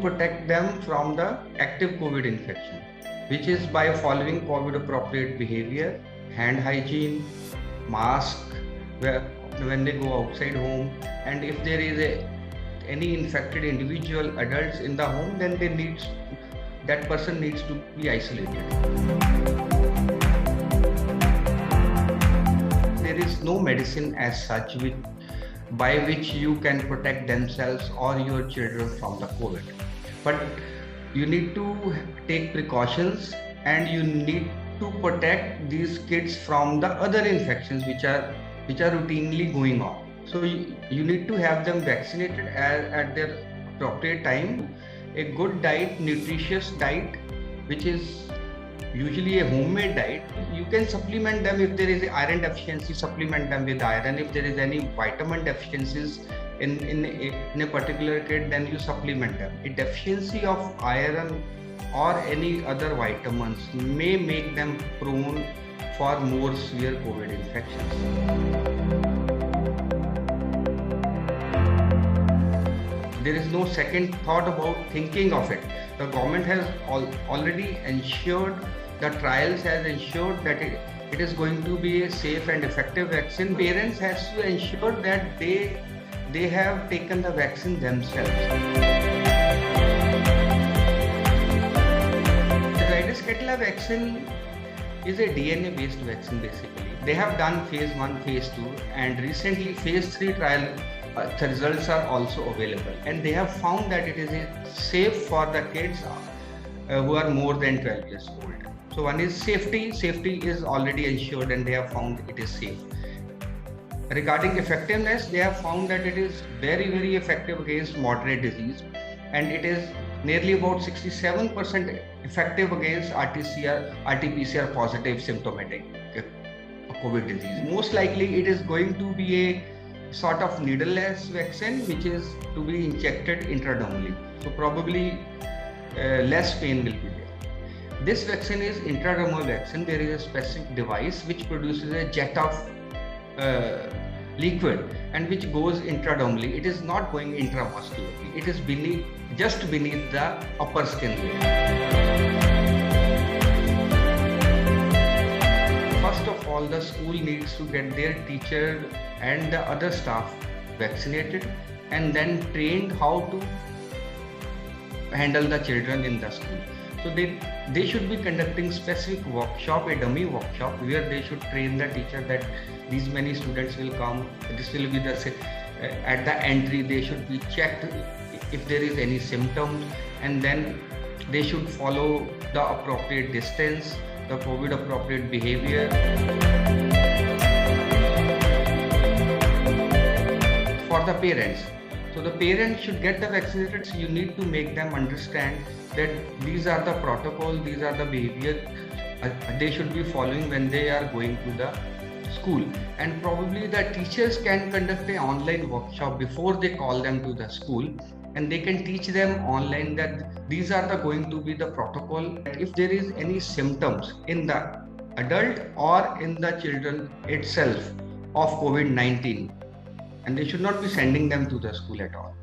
protect them from the active COVID infection, which is by following COVID appropriate behavior, hand hygiene, mask when they go outside home, and if there is any infected individual adults in the home, then that person needs to be isolated. There is no medicine as such by which you can protect themselves or your children from the COVID. But you need to take precautions and you need to protect these kids from the other infections which are routinely going on. So you need to have them vaccinated at their appropriate time. A good diet, nutritious diet, which is usually a homemade diet. You can supplement them if there is an iron deficiency, supplement them with iron. If there is any vitamin deficiencies in a particular kid, then you supplement them. A deficiency of iron or any other vitamins may make them prone for more severe COVID infections. There is no second thought about thinking of it. The government has already ensured, the trials has ensured that it is going to be a safe and effective vaccine. Parents has to ensure that they have taken the vaccine themselves. The Zydus Cadila vaccine is a DNA based vaccine basically. They have done phase 1, phase 2 and recently phase 3 trial the results are also available, and they have found that it is safe for the kids who are more than 12 years old. So one is safety is already ensured and they have found it is safe. Regarding effectiveness, they have found that it is very, very effective against moderate disease, and it is nearly about 67% effective against RT-PCR positive symptomatic COVID disease. Most likely it is going to be a sort of needleless vaccine which is to be injected intradermally. So probably less pain will be there. This vaccine is intradermal vaccine. There is a specific device which produces a jet of liquid and which goes intradermally. It is not going intramuscularly. It is just beneath the upper skin layer. First of all, the school needs to get their teacher and the other staff vaccinated and then trained how to handle the children in the school. So they should be conducting specific workshop, a dummy workshop, where they should train the teacher that these many students will come. This will be at the entry. They should be checked if there is any symptoms, and then they should follow the appropriate distance, the COVID appropriate behavior. For the parents. So the parents should get the vaccinated. So you need to make them understand that these are the protocol, these are the behavior they should be following when they are going to the school. And probably the teachers can conduct an online workshop before they call them to the school, and they can teach them online that these are going to be the protocol. If there is any symptoms in the adult or in the children itself of COVID-19, and they should not be sending them to the school at all.